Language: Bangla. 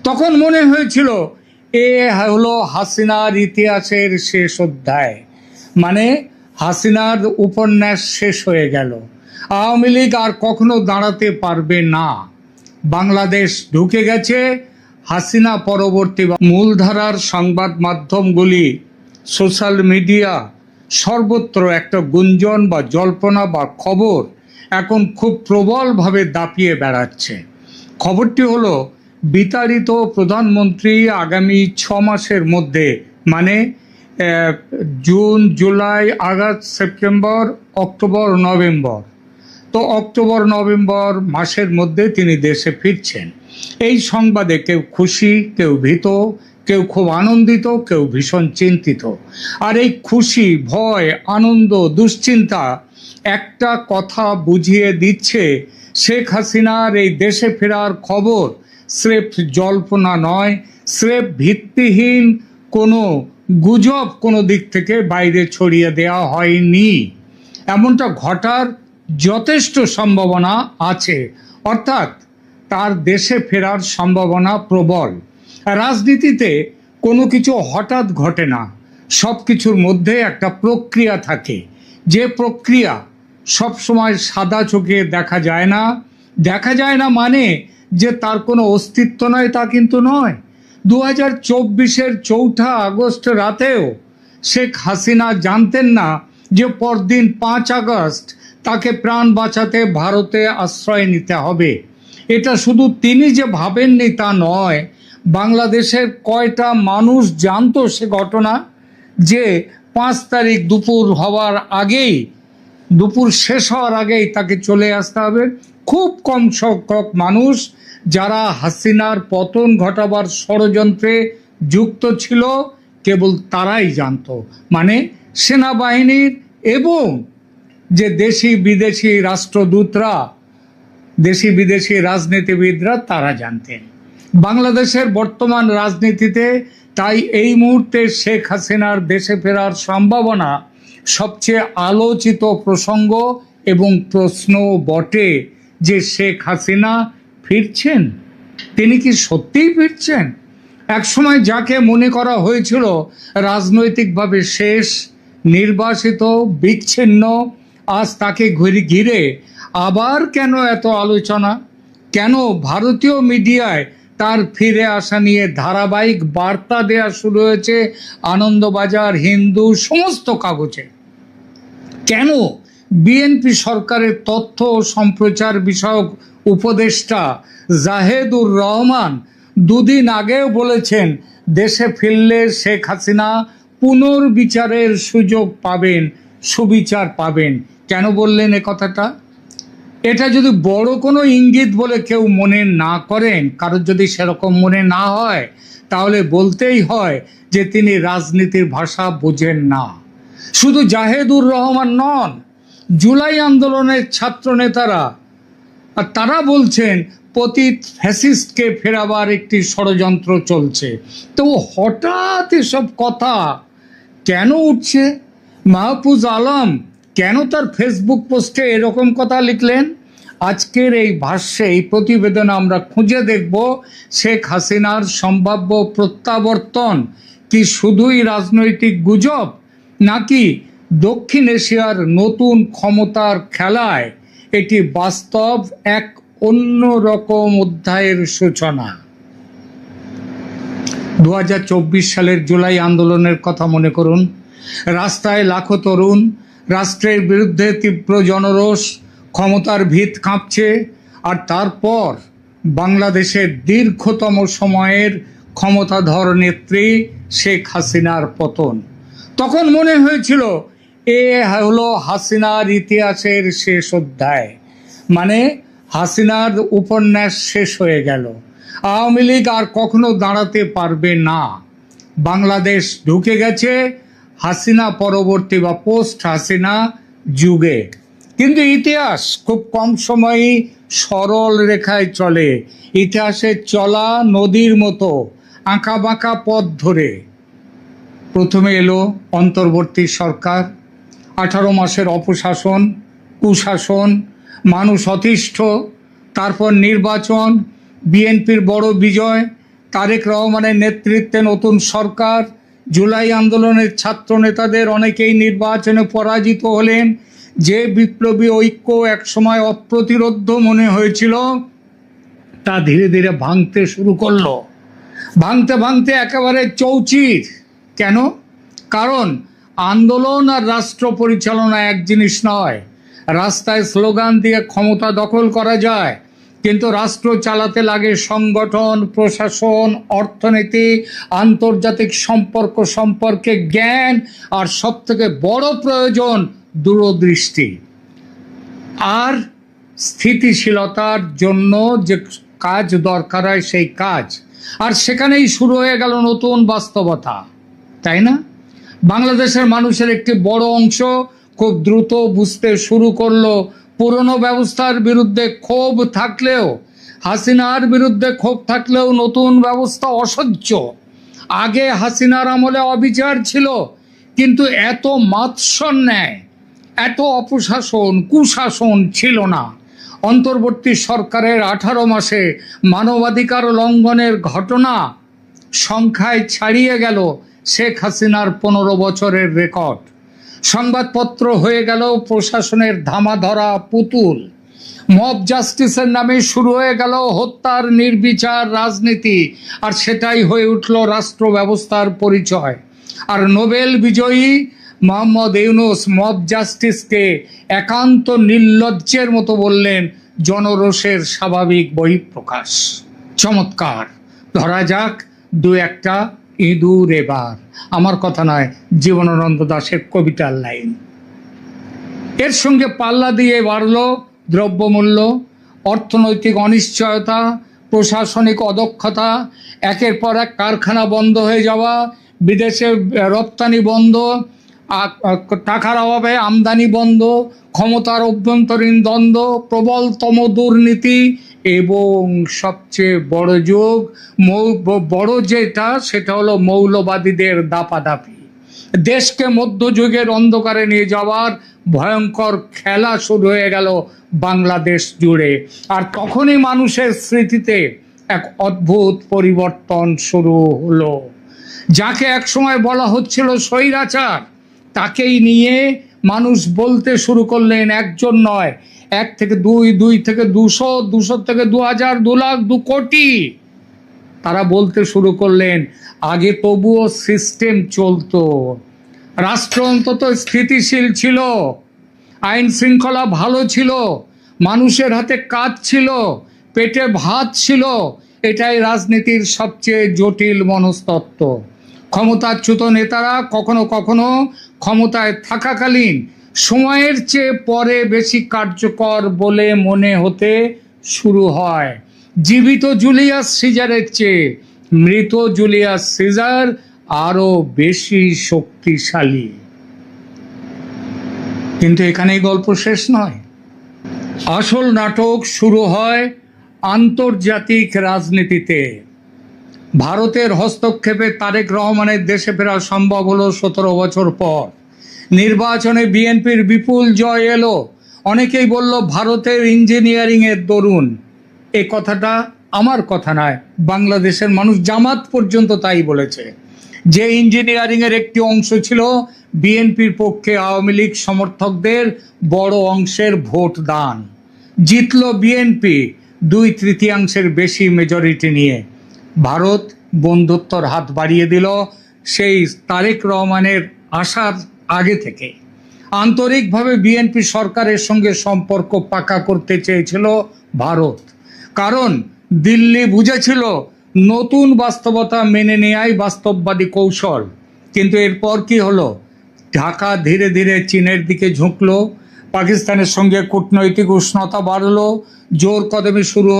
তখন মনে হয়েছিল এ হলো হাসিনার ইতিহাসের শেষ অধ্যায়, মানে হাসিনার উপন্যাস শেষ হয়ে গেল, আওয়ামী লীগ আর কখনো দাঁড়াতে পারবে না, বাংলাদেশ ঢুকে গেছে হাসিনা পরবর্তী। মূলধারার সংবাদ মাধ্যমগুলি, সোশ্যাল মিডিয়া, সর্বত্র একটা গুঞ্জন বা জল্পনা বা খবর এখন খুব প্রবলভাবে দাপিয়ে বেড়াচ্ছে। খবরটি হলো বিতাড়িত প্রধানমন্ত্রী আগামী 6 মাসের মধ্যে, মানে June, July, August, September, October, November, তো অক্টোবর নভেম্বর মাসের মধ্যে তিনি দেশে ফিরছেন। এই সংবাদে কেউ খুশি, কেউ ভীত, কেউ খুব আনন্দিত, কেউ ভীষণ চিন্তিত। আর এই খুশি, ভয়, আনন্দ, দুশ্চিন্তা একটা কথা বুঝিয়ে দিচ্ছে, শেখ হাসিনার এই দেশে ফেরার খবর স্রেফ জল্পনা নয়, স্রেফ ভিত্তিহীন কোনো গুজব কোনো দিক থেকে বাইরে ছড়িয়ে দেওয়া হয়নি। এমনটা ঘটার যথেষ্ট সম্ভাবনা আছে, অর্থাৎ তার দেশে ফেরার সম্ভাবনা প্রবল। রাজনীতিতে কোনো কিছু হঠাৎ ঘটে না, সব কিছুর মধ্যে একটা প্রক্রিয়া থাকে, যে প্রক্রিয়া সবসময় সাদা চোখে দেখা যায় না। দেখা যায় না মানে যে তার কোনো অস্তিত্ব নয় তা কিন্তু নয়। 2024-এর 4 আগস্ট রাতেও শেখ হাসিনা জানতেন না যে পরদিন 5 আগস্ট তাকে প্রাণ বাঁচাতে ভারতে আশ্রয় নিতে হবে। এটা শুধু তিনি যে ভাবেননি তা নয়, বাংলাদেশের কয়টা মানুষ জানতো সে ঘটনা, যে 5 তারিখ দুপুর শেষ হওয়ার আগেই তাকে চলে আসতে হবে। খুব কম সংখ্যক মানুষ যারা হাসিনার পতন ঘটাবার ষড়যন্ত্রে যুক্ত ছিল, কেবল তারাই জানতো, মানে সেনাবাহিনীর এবং যে দেশি বিদেশি রাষ্ট্রদূতরা, দেশি বিদেশি রাজনীতিবিদরা, তারা জানতেন। বাংলাদেশের বর্তমান রাজনীতিতে তাই এই মুহূর্তে শেখ হাসিনার দেশে ফেরার সম্ভাবনা সবচেয়ে আলোচিত প্রসঙ্গ এবং প্রশ্ন বটে, যে শেখ হাসিনা ফিরছেন, তিনি কি সত্যিই ফিরছেন? একসময় যাকে মনে করা হয়েছিল রাজনৈতিকভাবে শেষ, নির্বাসিত, বিচ্ছিন্ন, আজ তাকে ঘিরে আবার কেন এত আলোচনা? কেন ভারতীয় মিডিয়ায় তার ফিরে আসা নিয়ে ধারাবাহিক বার্তা দেয়া শুরু হয়েছে? আনন্দবাজার, হিন্দু, সমস্ত কাগজে। কেন বিএনপি সরকারের তথ্য ও সম্প্রচার বিষয়ক উপদেষ্টা জাহেদুর রহমান 2 দিন আগেও বলেছেন দেশে ফিরলে শেখ হাসিনা পুনর্বিচারের সুযোগ পাবেন, সুবিচার পাবেন? কেন বললেন এ কথাটা? এটা যদি বড় কোনো ইঙ্গিত বলে কেউ মনে না করেন, কারোর যদি সেরকম মনে না হয়, তাহলে বলতেই হয় যে তিনি রাজনীতির ভাষা বোঝেন না। শুধু জাহেদুর রহমান নন, জুলাই আন্দোলনের ছাত্র নেতারা, আর তারা বলছেন পতিত ফ্যাসিস্টকে ফেরাবার একটি ষড়যন্ত্র চলছে। তো হঠাৎ এসব কথা কেন উঠছে? মাহফুজ আলম কেন তার ফেসবুক পোস্টে এরকম কথা লিখলেন? আজকের এই ভাষ্যে, এই প্রতিবেদনে আমরা খুঁজে দেখব শেখ হাসিনার সম্ভাব্য প্রত্যাবর্তন কি শুধুই রাজনৈতিক গুজব, নাকি দক্ষিণ এশিয়ার নতুন ক্ষমতার খেলায় এটি বাস্তব এক অন্য রকম অধ্যায়ের সূচনা। 2024 সালের জুলাই আন্দোলনের কথা মনে করুন। রাস্তায় লাখো তরুণ, রাষ্ট্রের বিরুদ্ধে তীব্র জনরোষ, ক্ষমতার ভিত কাঁপছে। আর তারপর বাংলাদেশের দীর্ঘতম সময়ের ক্ষমতাধর নেত্রী শেখ হাসিনার পতন। তখন মনে হয়েছিল এ হলো হাসিনার ইতিহাসের শেষ অধ্যায়, মানে হাসিনার উপন্যাস শেষ হয়ে গেল, আওয়ামী লীগ আর কখনো দাঁড়াতে পারবে না, বাংলাদেশ ঢুকে গেছে হাসিনা পরবর্তী বা পোস্ট হাসিনা যুগে। কিন্তু ইতিহাস খুব কম সময়ই সরল রেখায় চলে। ইতিহাসের চলা নদীর মতো আঁকা বাঁকা পথ ধরে। প্রথমে এলো অন্তর্বর্তী সরকার, 18 মাসের অপশাসন, কুশাসন, মানুষ অতিষ্ঠ, তারপর নির্বাচন, বিএনপির বড় বিজয়, তারেক রহমানের নেতৃত্বে নতুন সরকার, জুলাই আন্দোলনের ছাত্র নেতাদের অনেকেই নির্বাচনে পরাজিত হলেন। যে বিপ্লবী ঐক্য একসময় অপ্রতিরোধ্য মনে হয়েছিল, তা ধীরে ধীরে ভাঙতে শুরু করলো। ভাঙতে ভাঙতে একেবারে চৌচির। কেন? কারণ আন্দোলন আর রাষ্ট্র পরিচালনা এক জিনিস নয়। রাস্তায় স্লোগান দিয়ে ক্ষমতা দখল করা যায়, কিন্তু রাষ্ট্র চালাতে লাগে সংগঠন, প্রশাসন, অর্থনীতি, আন্তর্জাতিক সম্পর্ক সম্পর্কে জ্ঞান, আর সবথেকে বড় প্রয়োজন দূরদৃষ্টি আর স্থিতিশীলতার জন্য যে কাজ দরকার হয় সেই কাজ। আর সেখানেই শুরু হয়ে গেল নতুন বাস্তবতা, তাই না? বাংলাদেশের মানুষের একটি বড় অংশ খুব দ্রুত বুঝতে শুরু করলো পুরনো ব্যবস্থার বিরুদ্ধে ক্ষোভ থাকলেও, হাসিনার বিরুদ্ধে ক্ষোভ থাকলেও নতুন ব্যবস্থা অসহ্য। আগে হাসিনার আমলে অবিচার ছিল, কিন্তু এত মাৎসন্যায়, এত অপশাসন, কুশাসন ছিল না। অন্তর্বর্তী সরকারের 18 মাসে মানবাধিকার লঙ্ঘনের ঘটনা সংখ্যায় ছাড়িয়ে গেল শেখ হাসিনার 15 বছরের রেকর্ড। সংবাদপত্র হয়ে গেল প্রশাসনের ধামাধরা পুতুল। মব জাস্টিসের নামে শুরু হয়ে গেল হত্যার নির্বিচার রাজনীতি, আর সেটাই হয়ে উঠল রাষ্ট্র ব্যবস্থার পরিচয়। আর নোবেল বিজয়ী মোহাম্মদ ইউনূস মব জাস্টিসকে একান্ত নির্লজ্জের মতো বললেন জনরোষের স্বাভাবিক বহিঃপ্রকাশ। চমৎকার। ধরা যাক দু একটা ইঁদুর এবার। আমার কথা নয়, জীবনানন্দ দাশের কবিতার লাইন। এর সঙ্গে পাল্লা দিয়ে বাড়ল দ্রব্যমূল্য, অর্থনৈতিক অনিশ্চয়তা, প্রশাসনিক অদক্ষতা, একের পর এক কারখানা বন্ধ হয়ে যাওয়া, বিদেশে রপ্তানি বন্ধ, টাকার অভাবে আমদানি বন্ধ, ক্ষমতার অভ্যন্তরীণ দ্বন্দ্ব, প্রবলতম দুর্নীতি, এবং সবচেয়ে বড় যোগ বড় যেটা, সেটা হলো মৌলবাদীদের দাপাদাপি। দেশকে মধ্যযুগের অন্ধকারে নিয়ে যাওয়ার ভয়ঙ্কর খেলা শুরু হয়ে গেল বাংলাদেশ জুড়ে। আর তখনই মানুষের স্মৃতিতে এক অদ্ভুত পরিবর্তন শুরু হলো। যাকে একসময় বলা হচ্ছিল স্বৈরাচার, তাকেই নিয়ে মানুষ বলতে শুরু করলেন একজন নয়, 1 থেকে 2, 2 থেকে 200, 200 থেকে 2000, 2 লাখ, 2 কোটি। তারা বলতে শুরু করলেন আগে তবুও সিস্টেম চলতো, রাষ্ট্র অন্তত স্থিতিশীল ছিল, আইন শৃঙ্খলা ভালো ছিল, মানুষের হাতে কাজ ছিল, পেটে ভাত ছিল। এটাই রাজনীতির সবচেয়ে জটিল মনস্তত্ত্ব। ক্ষমতাচ্যুত নেতারা কখনো কখনো ক্ষমতায় থাকাকালীন সময়ের চেয়ে পরে বেশি কার্যকর বলে মনে হতে শুরু হয়। জীবিত জুলিয়াস সিজারের চেয়ে মৃত জুলিয়াস সিজার আরো বেশি শক্তিশালী। কিন্তু এখানেই গল্প শেষ নয়। আসল নাটক শুরু হয় আন্তর্জাতিক রাজনীতিতে। ভারতের হস্তক্ষেপে তারেক রহমানের দেশে ফেরা সম্ভব হলো 17 বছর পর। নির্বাচনে বিএনপির বিপুল জয় এলো। অনেকেই বলল ভারতের ইঞ্জিনিয়ারিংয়ের দরুন। এ কথাটা আমার কথা নয়, বাংলাদেশের মানুষ, জামাত পর্যন্ত তাই বলেছে, যে ইঞ্জিনিয়ারিংয়ের একটি অংশ ছিল বিএনপির পক্ষে আওয়ামী লীগ সমর্থকদের বড় অংশের ভোট দান। জিতল বিএনপি 2/3 বেশি মেজরিটি নিয়ে। ভারত বন্ধুত্বর হাত বাড়িয়ে দিল সেই তারেক রহমানের আসার আগে থেকে। আন্তরিকভাবে বিএনপি সরকারের সঙ্গে সম্পর্ক পাকা করতে চেয়েছিল ভারত, কারণ দিল্লি বুঝেছিল নতুন বাস্তবতা মেনে নেয়াই বাস্তববাদী কৌশল। কিন্তু এরপর কি হলো? ঢাকা ধীরে ধীরে চীনের দিকে ঝুঁকলো, পাকিস্তানের সঙ্গে কূটনৈতিক উষ্ণতা বাড়লো, জোর কদমে শুরু